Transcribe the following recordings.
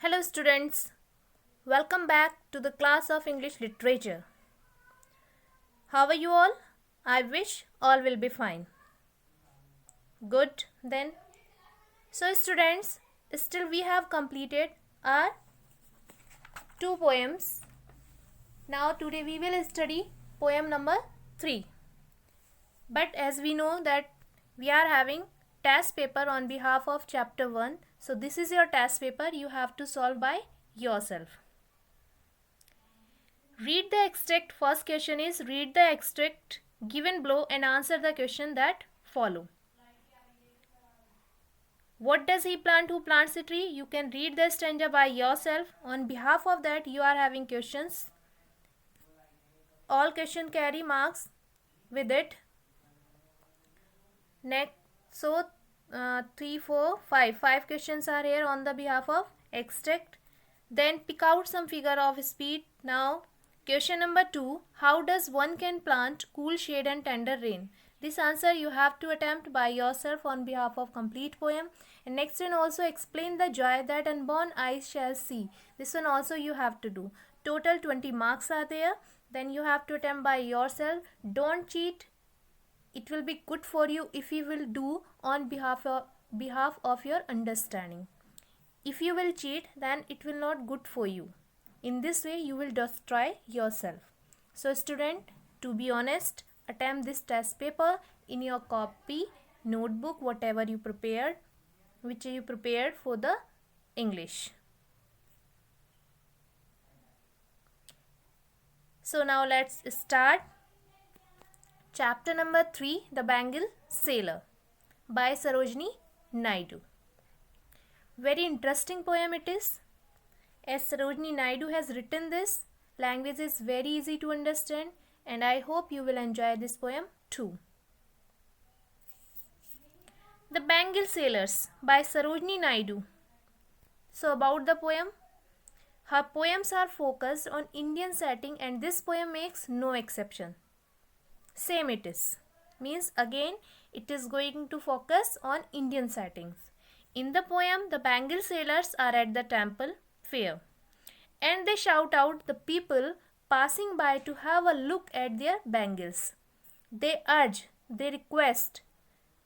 Hello students, welcome back to the class of English Literature. How are you all? I wish all will be fine. Good then. So students, still we have completed our 2 poems. Now today we will study poem number 3. But as we know that we are having test paper on behalf of chapter 1. So this is your test paper you have to solve by yourself. Read the extract. First question is read the extract given below and answer the question that follow. What does he plant who plants a tree? You can read the stanza by yourself. On behalf of that you are having questions. All questions carry marks with it. Next, so 3, 4, 5. 5 questions are here on the behalf of extract. Then pick out some figure of speed. Now question number 2. How does one can plant cool shade and tender rain? This answer you have to attempt by yourself on behalf of complete poem. And next one also explain the joy that unborn eyes shall see. This one also you have to do. Total 20 marks are there. Then you have to attempt by yourself. Don't cheat. It will be good for you if you will do on behalf of your understanding. If you will cheat, then it will not good for you. In this way you will destroy yourself. So student, to be honest, attempt this test paper in your copy, notebook, whatever you prepared, which you prepared for the English. So now let's start. Chapter number 3, The Bengal Sailor by Sarojini Naidu. Very interesting poem it is. As Sarojini Naidu has written this, language is very easy to understand and I hope you will enjoy this poem too. The Bengal Sailors by Sarojini Naidu. So about the poem. Her poems are focused on Indian setting and this poem makes no exception. Same it is. Means again it is going to focus on Indian settings. In the poem, the Bengal sailors are at the temple fair and they shout out the people passing by to have a look at their bangles. They urge, they request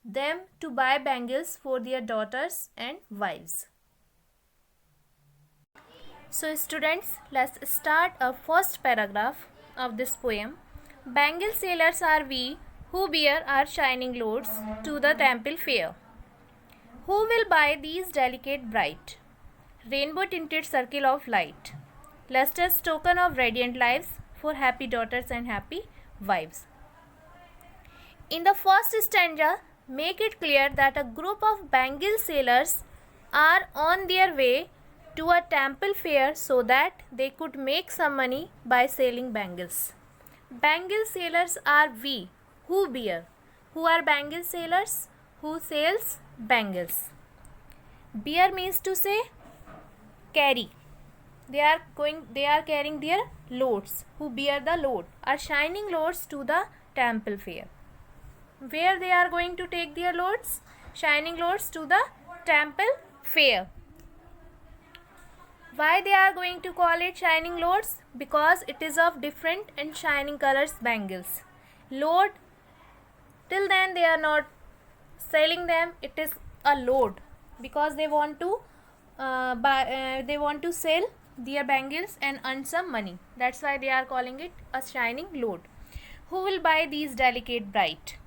them to buy bangles for their daughters and wives. So students, let's start our first paragraph of this poem. Bengal sailors are we who bear our shining loads to the temple fair. Who will buy these delicate bright, rainbow-tinted circle of light, lustrous token of radiant lives for happy daughters and happy wives? In the first stanza, make it clear that a group of Bengal sailors are on their way to a temple fair so that they could make some money by selling bangles. Bengal sailors are we who bear. Who are Bengal sailors? Who sells bangles? Bear means to say carry. They are carrying their loads. Who bear the load are shining loads to the temple fair. Where they are going to take their loads? Shining loads to the temple fair. Why they are going to call it shining loads? Because it is of different and shining colors bangles. Load, till then they are not selling them. It is a load because they want to sell their bangles and earn some money. That's why they are calling it a shining load. Who will buy these delicate bright?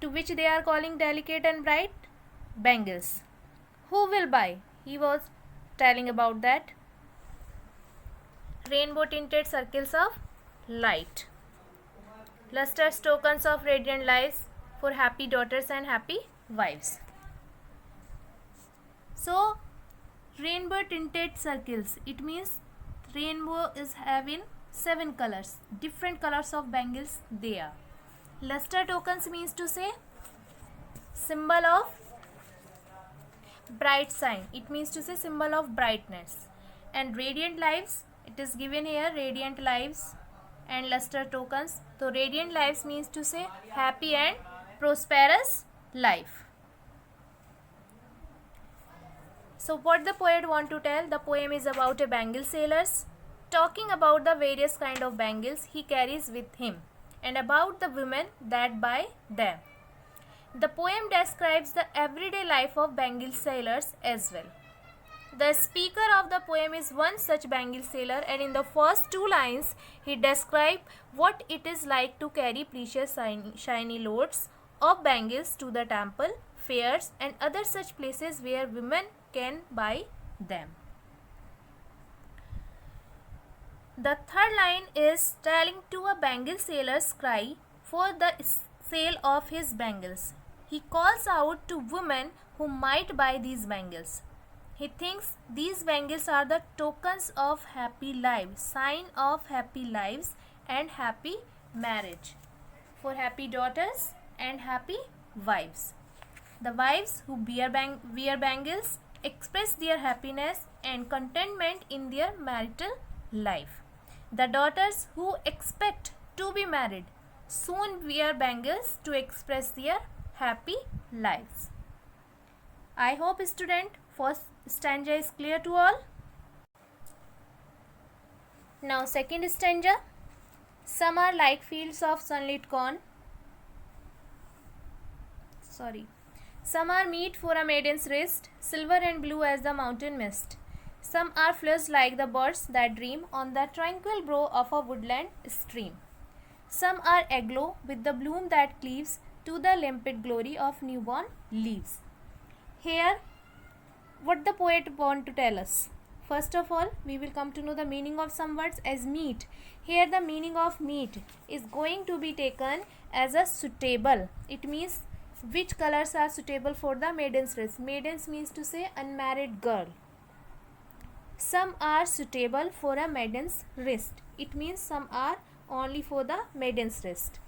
To which they are calling delicate and bright? Bangles. Who will buy? He was telling about that. Rainbow tinted circles of light, lustrous tokens of radiant lives for happy daughters and happy wives. So rainbow tinted circles, it means rainbow is having 7 colors, different colors of bangles they are. Luster tokens means to say symbol of bright sign, it means to say symbol of brightness. And radiant lives, it is given here radiant lives and luster tokens. So radiant lives means to say happy and prosperous life. So what the poet want to tell? The poem is about a bangle sailors talking about the various kind of bangles he carries with him and about the women that buy them. The poem describes the everyday life of bangle sailors as well. The speaker of the poem is one such bangle sailor, and in the first two lines he describes what it is like to carry precious shiny loads of bangles to the temple, fairs and other such places where women can buy them. The third line is telling to a bangle sailor's cry for the sale of his bangles. He calls out to women who might buy these bangles. He thinks these bangles are the tokens of happy lives, sign of happy lives and happy marriage for happy daughters and happy wives. The wives who wear bangles express their happiness and contentment in their marital life. The daughters who expect to be married soon wear bangles to express their happy lives. I hope student first stanza is clear to all. Now second stanza. Some are like fields of sunlit corn. Some are meat for a maiden's wrist, silver and blue as the mountain mist. Some are flushed like the birds that dream on the tranquil brow of a woodland stream. Some are aglow with the bloom that cleaves to the limpid glory of newborn leaves. Here, what the poet want to tell us? First of all, we will come to know the meaning of some words as meat. Here the meaning of meat is going to be taken as a suitable. It means which colors are suitable for the maiden's wrist. Maidens means to say unmarried girl. Some are suitable for a maiden's wrist. It means some are only for the maiden's wrist.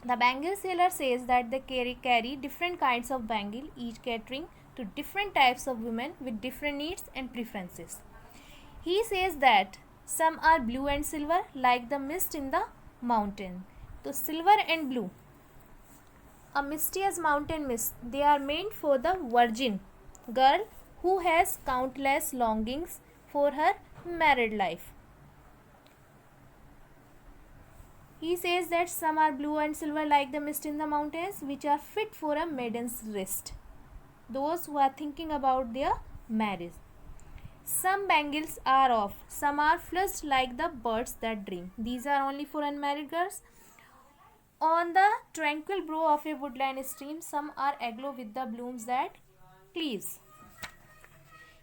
The bangle seller says that they carry different kinds of bangle, each catering to different types of women with different needs and preferences. He says that some are blue and silver like the mist in the mountain. So silver and blue, a misty as mountain mist, they are meant for the virgin girl who has countless longings for her married life. He says that some are blue and silver like the mist in the mountains, which are fit for a maiden's wrist, those who are thinking about their marriage. Some bangles are off, some are flushed like the birds that dream. These are only for unmarried girls. On the tranquil brow of a woodland stream, some are aglow with the blooms that cleaves.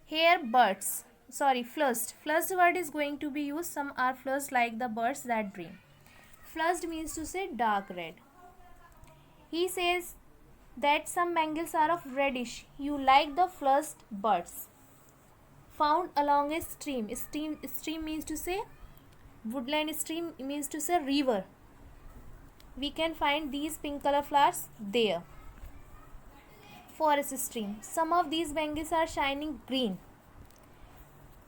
Here flushed. Flushed word is going to be used. Some are flushed like the birds that dream. Flushed means to say dark red. He says that some bangles are of reddish hue like the flushed birds found along a stream. Stream means to say woodland, stream means to say river. We can find these pink color flowers there. Forest stream. Some of these bangles are shining green,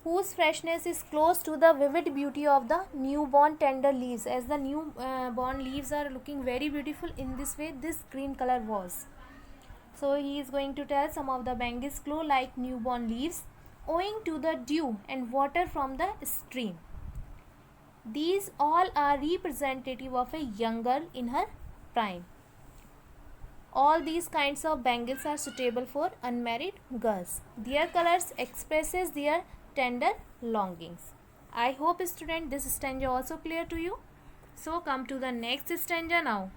whose freshness is close to the vivid beauty of the newborn tender leaves. As the newborn leaves are looking very beautiful, in this way this green color was. So he is going to tell some of the bangles glow like newborn leaves owing to the dew and water from the stream. These all are representative of a young girl in her prime. All these kinds of bangles are suitable for unmarried girls. Their colors expresses their tender longings. I hope student this stanza also clear to you. So come to the next stanza now.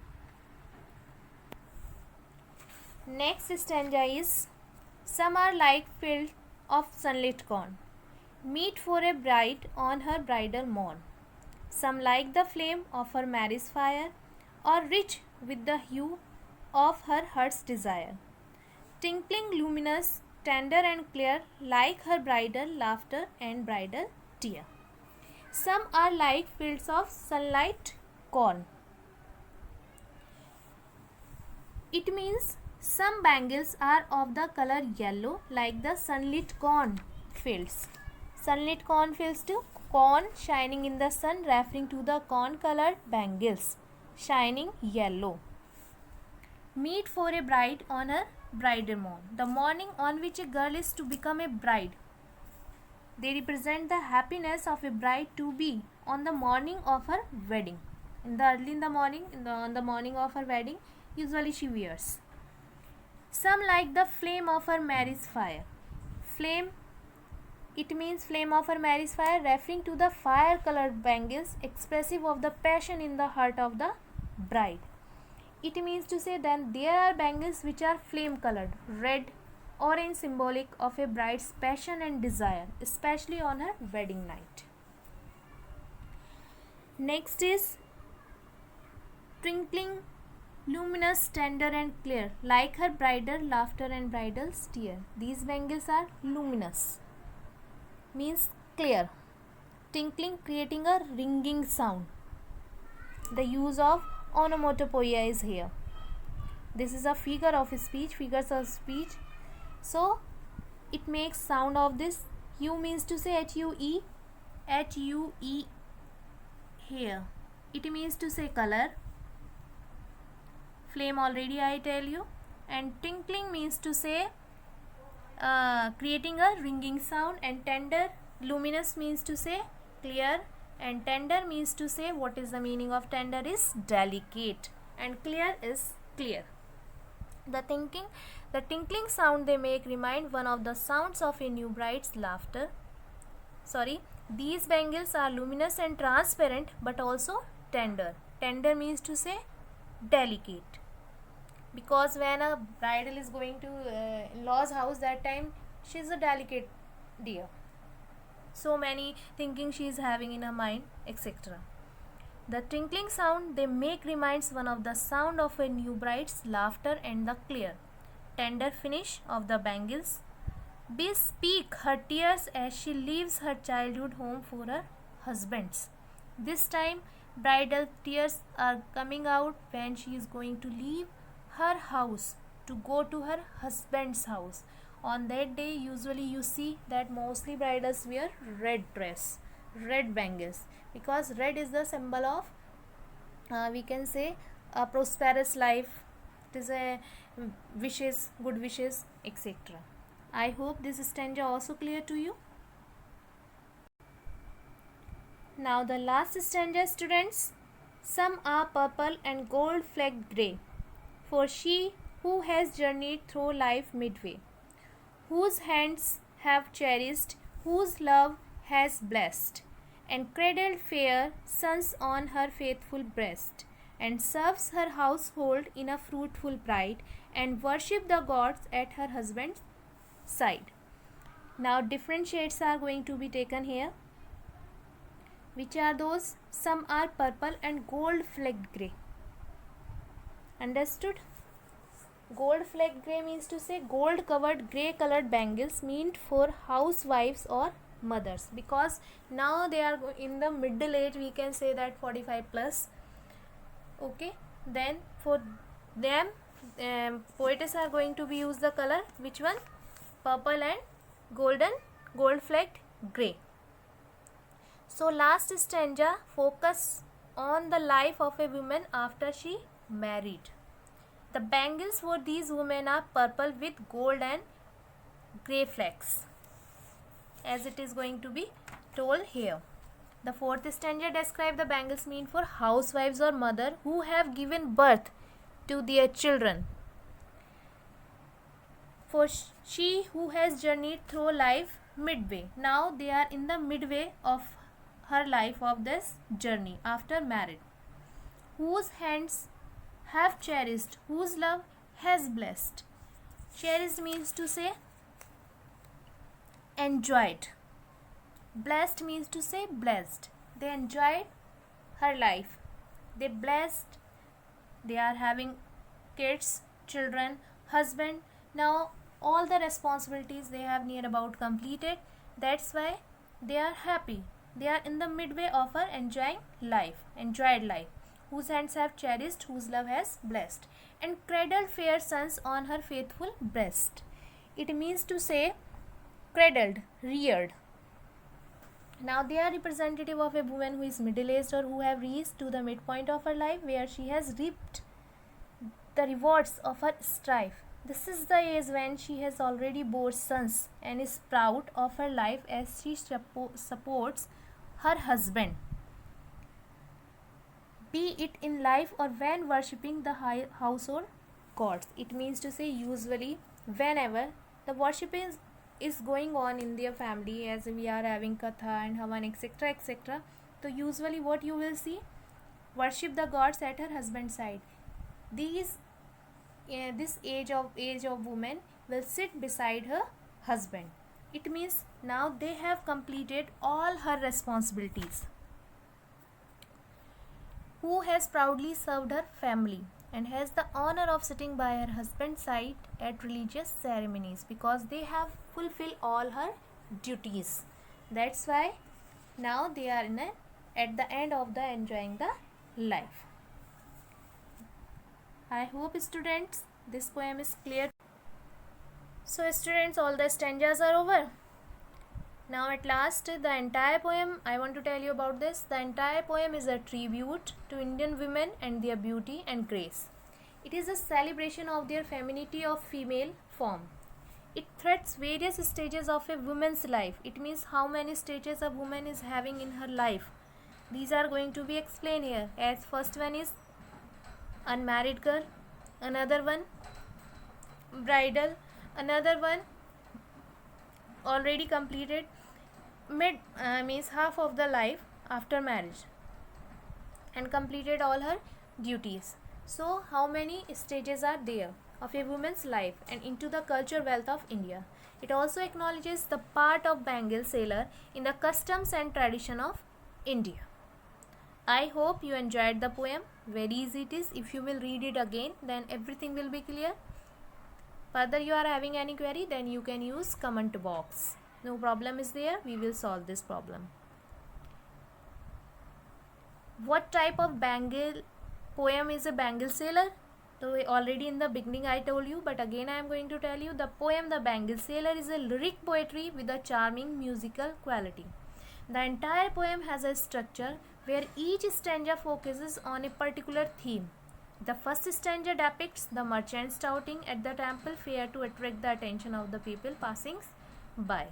Next stanza is some are like field of sunlit corn, meet for a bride on her bridal morn. Some like the flame of her marriage fire, or rich with the hue of her heart's desire, tinkling luminous, tender and clear, like her bridal laughter and bridal tear. Some are like fields of sunlight corn. It means some bangles are of the color yellow like the sunlit corn fields. Sunlit corn fields to corn shining in the sun, referring to the corn colored bangles shining yellow. Meet for a bride on her Bridemon, the morning on which a girl is to become a bride. They represent the happiness of a bride to be on the morning of her wedding. On the morning of her wedding, usually she wears. Some like the flame of her marriage fire. Flame, it means flame of her marriage fire, referring to the fire-colored bangles expressive of the passion in the heart of the bride. It means to say that there are bangles which are flame-colored, red, orange, symbolic of a bride's passion and desire, especially on her wedding night. Next is twinkling, luminous, tender and clear, like her bridal laughter and bridal tear. These bangles are luminous, means clear. Tinkling, creating a ringing sound. The use of onomatopoeia is here. This is a figures of speech. So it makes sound of this. Hue means to say HUE. Here it means to say color. Flame already I tell you. And tinkling means to say creating a ringing sound. And tender, luminous means to say clear, and tender means to say, what is the meaning of tender is delicate, and clear is clear. The tinkling sound they make remind one of the sounds of a new bride's laughter. These bangles are luminous and transparent but also tender. Tender means to say delicate, because when a bridal is going to in-laws house, that time she is a delicate dear. So many thinking she is having in her mind, etc. The tinkling sound they make reminds one of the sound of a new bride's laughter and the clear, tender finish of the bangles bespeak her tears as she leaves her childhood home for her husband's. This time bridal tears are coming out when she is going to leave her house to go to her husband's house. On that day, usually you see that mostly brides wear red dress, red bangles, because red is the symbol of we can say a prosperous life. It is a wishes, good wishes, etc. I hope this stanza also clear to you. Now the last stanza, students. Some are purple and gold flecked grey, for she who has journeyed through life midway, whose hands have cherished, whose love has blessed, and cradled fair sons on her faithful breast, and serves her household in a fruitful pride, and worship the gods at her husband's side. Now different shades are going to be taken here. Which are those? Some are purple and gold flecked grey. Understood? Gold flecked grey means to say gold covered grey colored bangles meant for housewives or mothers, because now they are in the middle age, we can say that 45 plus. Okay, then for them poetess are going to be use the color, which one? Purple and gold flecked grey. So last stanza focus on the life of a woman after she married. The bangles for these women are purple with gold and grey flecks, as it is going to be told here. The fourth stanza describe the bangles mean for housewives or mother who have given birth to their children. For she who has journeyed through life midway. Now they are in the midway of her life of this journey after marriage. Whose hands have cherished, whose love has blessed. Cherished means to say enjoyed. Blessed means to say blessed. They enjoyed her life. They blessed. They are having kids, children, husband. Now all the responsibilities they have near about completed. That's why they are happy. They are in the midway of her enjoyed life. Whose hands have cherished, whose love has blessed, and cradled fair sons on her faithful breast. It means to say cradled, reared. Now they are representative of a woman who is middle-aged or who have reached to the midpoint of her life, where she has reaped the rewards of her strife. This is the age when she has already bore sons and is proud of her life as she supports her husband, be it in life or when worshipping the household gods. It means to say usually whenever the worship is going on in their family, as we are having katha and havan etc etc, so usually what you will see, worship the gods at her husband's side. These this age of woman will sit beside her husband. It means now they have completed all her responsibilities, who has proudly served her family and has the honor of sitting by her husband's side at religious ceremonies, because they have fulfilled all her duties. That's why now they are at the end of the enjoying the life. I hope students this poem is clear. So students, all the stanzas are over. Now at last the entire poem, I want to tell you about this. The entire poem is a tribute to Indian women and their beauty and grace. It is a celebration of their femininity of female form. It threads various stages of a woman's life. It means how many stages a woman is having in her life. These are going to be explained here. As first one is unmarried girl, another one bridal, another one already completed mid means half of the life after marriage and completed all her duties. So how many stages are there of a woman's life and into the culture wealth of India. It also acknowledges the part of Bengal sailor in the customs and tradition of India. I hope you enjoyed the poem. Very easy it is. If you will read it again, then everything will be clear. Further you are having any query, then you can use comment box. No problem is there. We will solve this problem. What type of Bengal poem is a Bengal sailor? So already in the beginning I told you, but again I am going to tell you. The poem The Bengal Sailor is a lyric poetry with a charming musical quality. The entire poem has a structure where each stanza focuses on a particular theme. The first stanza depicts the merchants touting at the temple fair to attract the attention of the people passing by.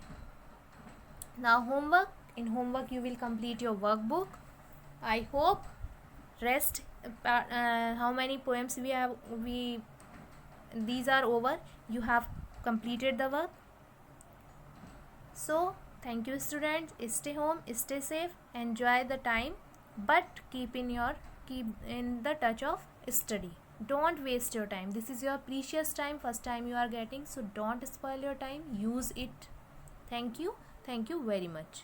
Now homework. In homework you will complete your workbook. I hope rest how many poems these are over. You have completed the work. So thank you students. Stay home, stay safe, enjoy the time, but keep in the touch of study. Don't waste your time. This is your precious time, first time you are getting, so don't spoil your time. Use it. Thank you very much.